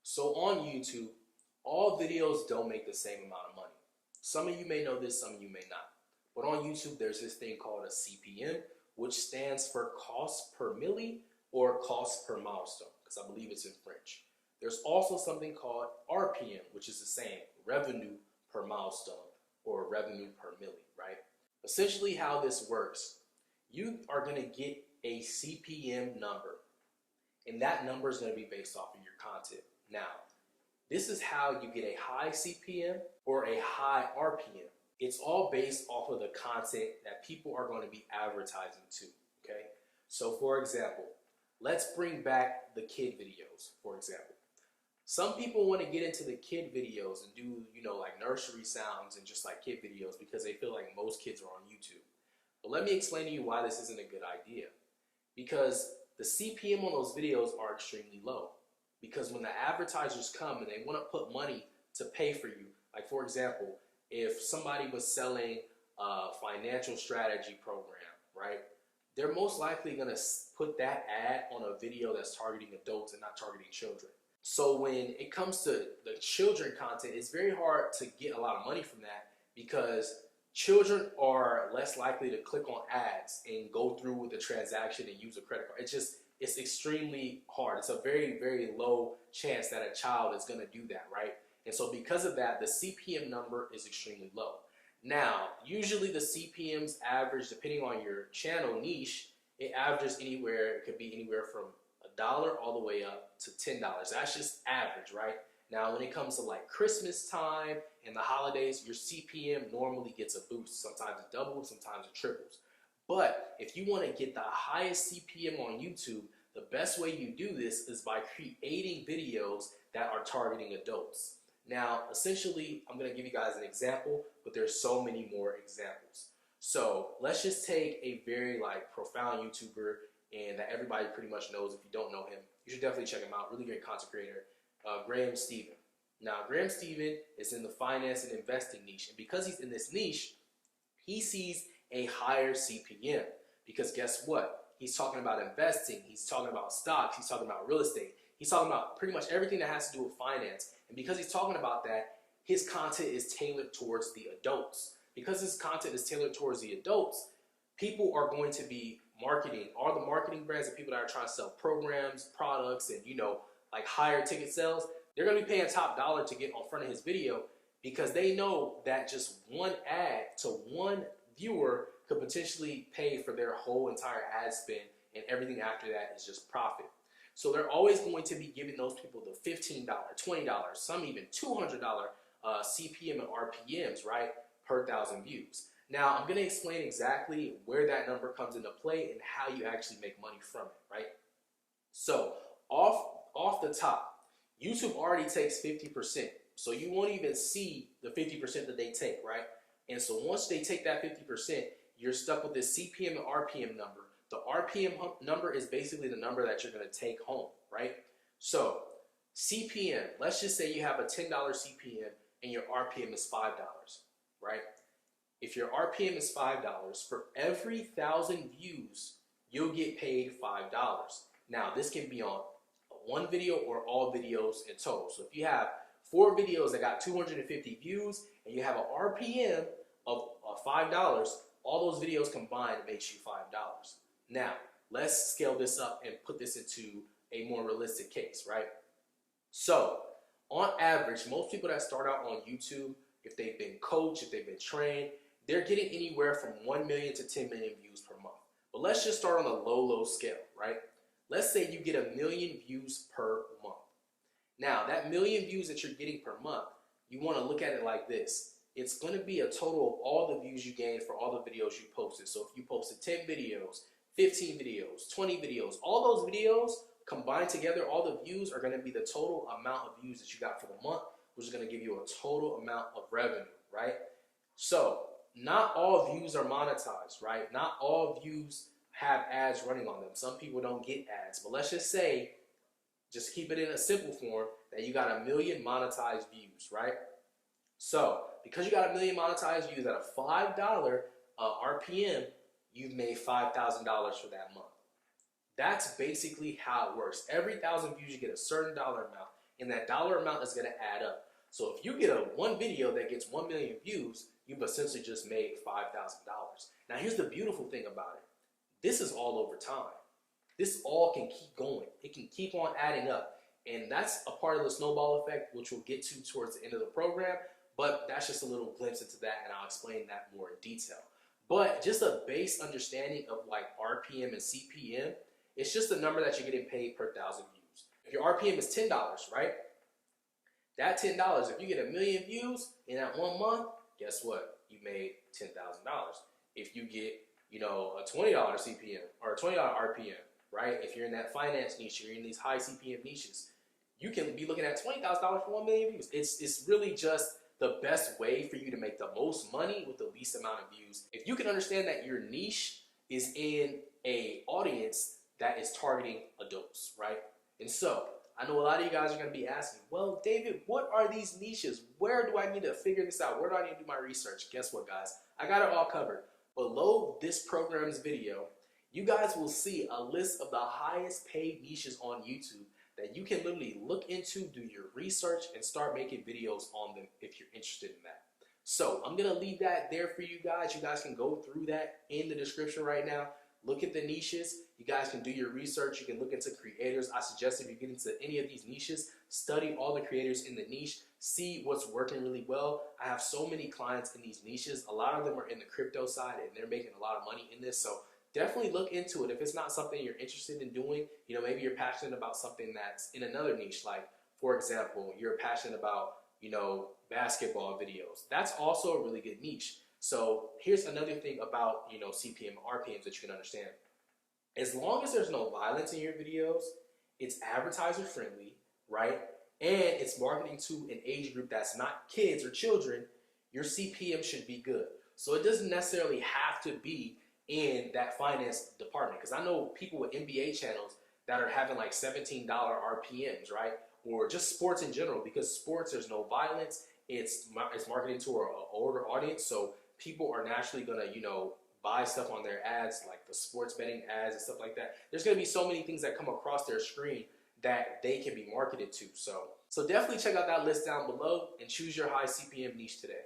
So on YouTube, all videos don't make the same amount of money. Some of you may know this, some of you may not. But on YouTube, there's this thing called a CPM, which stands for cost per milli or cost per milestone, because I believe it's in French. There's also something called RPM, which is the same, revenue per milestone or revenue per milli, right? Essentially how this works, you are going to get a CPM number, and that number is going to be based off of your content. Now, this is how you get a high CPM or a high RPM. It's all based off of the content that people are going to be advertising to, okay? So for example, let's bring back the kid videos, for example. Some people want to get into the kid videos and do, like nursery sounds and just like kid videos because they feel like most kids are on YouTube. But let me explain to you why this isn't a good idea. Because the CPM on those videos are extremely low. Because when the advertisers come and they want to put money to pay for you, like for example, if somebody was selling a financial strategy program, right? They're most likely going to put that ad on a video that's targeting adults and not targeting children. So when it comes to the children content, it's very hard to get a lot of money from that because children are less likely to click on ads and go through with the transaction and use a credit card. It's extremely hard. It's a very, very low chance that a child is going to do that, right? And so because of that, the CPM number is extremely low. Now, usually the CPMs average, depending on your channel niche, it averages anywhere, it could be anywhere from $1 all the way up to $10. That's just average, right? Now, when it comes to like Christmas time and the holidays, your CPM normally gets a boost. Sometimes it doubles, sometimes it triples. But if you want to get the highest CPM on YouTube, the best way you do this is by creating videos that are targeting adults. Now, essentially, I'm going to give you guys an example, but there's so many more examples. So let's just take a very profound YouTuber and that everybody pretty much knows. If you don't know him, you should definitely check him out. Really great content creator, Graham Stephan. Now, Graham Stephan is in the finance and investing niche. And because he's in this niche, he sees a higher CPM because guess what? He's talking about investing, he's talking about stocks, he's talking about real estate, he's talking about pretty much everything that has to do with finance. And because he's talking about that, his content is tailored towards the adults. Because his content is tailored towards the adults, people are going to be marketing, all the marketing brands and people that are trying to sell programs, products, and like higher ticket sales, they're going to be paying top dollar to get on front of his video because they know that just one ad to one viewer could potentially pay for their whole entire ad spend, and everything after that is just profit. So they're always going to be giving those people the $15, $20, some even $200 CPM and RPMs, right, per 1,000 views. Now, I'm going to explain exactly where that number comes into play and how you actually make money from it, right? So off the top, YouTube already takes 50%. So you won't even see the 50% that they take, right? And so once they take that 50%, you're stuck with this CPM and RPM number. The RPM number is basically the number that you're going to take home, right? So CPM, let's just say you have a $10 CPM and your RPM is $5, right? If your RPM is $5, for every 1,000 views, you'll get paid $5. Now, this can be on one video or all videos in total. So if you have 4 videos that got 250 views and you have an RPM of $5, all those videos combined makes you $5. Now, let's scale this up and put this into a more realistic case, right? So, on average, most people that start out on YouTube, if they've been coached, if they've been trained, they're getting anywhere from 1 million to 10 million views per month. But let's just start on the low scale, right? Let's say you get 1 million views per month. Now, that 1 million views that you're getting per month, you want to look at it like this. It's going to be a total of all the views you gained for all the videos you posted. So if you posted 10 videos, 15 videos, 20 videos, all those videos combined together, all the views are going to be the total amount of views that you got for the month, which is going to give you a total amount of revenue, right? So not all views are monetized, right? Not all views have ads running on them. Some people don't get ads, but let's just say, just keep it in a simple form, that you got 1 million monetized views, right? So because you got 1 million monetized views at a $5 RPM, you've made $5,000 for that month. That's basically how it works. Every 1,000 views, you get a certain dollar amount. and that dollar amount is going to add up. So if you get one video that gets 1 million views, you've essentially just made $5,000. Now here's the beautiful thing about it. This is all over time. This all can keep going. It can keep on adding up. And that's a part of the snowball effect, which we'll get to towards the end of the program. But that's just a little glimpse into that, and I'll explain that more in detail. But just a base understanding of like RPM and CPM, it's just a number that you're getting paid per 1,000 views. If your RPM is $10, right? That $10, if you get 1 million views in that 1 month, guess what? You made $10,000. If you get, a $20 CPM or a $20 RPM, right? If you're in that finance niche, you're in these high CPM niches, you can be looking at $20,000 for 1 million views. It's really just the best way for you to make the most money with the least amount of views. If you can understand that your niche is in a audience that is targeting adults, right? And so I know a lot of you guys are going to be asking, well, David, what are these niches? Where do I need to figure this out? Where do I need to do my research? Guess what, guys? I got it all covered. Below this program's video, you guys will see a list of the highest paid niches on YouTube that you can literally look into, do your research, and start making videos on them if you're interested in that. So I'm going to leave that there for you guys. You guys can go through that in the description right now. Look at the niches. You guys can do your research. You can look into creators. I suggest if you get into any of these niches, study all the creators in the niche, see what's working really well. I have so many clients in these niches. A lot of them are in the crypto side, and they're making a lot of money in this. So definitely look into it. If it's not something you're interested in doing, maybe you're passionate about something that's in another niche. Like, for example, you're passionate about, basketball videos. That's also a really good niche. So here's another thing about, CPM and RPMs that you can understand. As long as there's no violence in your videos, it's advertiser friendly, right? And it's marketing to an age group that's not kids or children, your CPM should be good. So it doesn't necessarily have to be in that finance department. Because I know people with NBA channels that are having like $17 RPMs, right? Or just sports in general, because sports, there's no violence. It's marketing to an older audience. So people are naturally going to, buy stuff on their ads, like the sports betting ads and stuff like that. There's going to be so many things that come across their screen that they can be marketed to. So definitely check out that list down below and choose your high CPM niche today.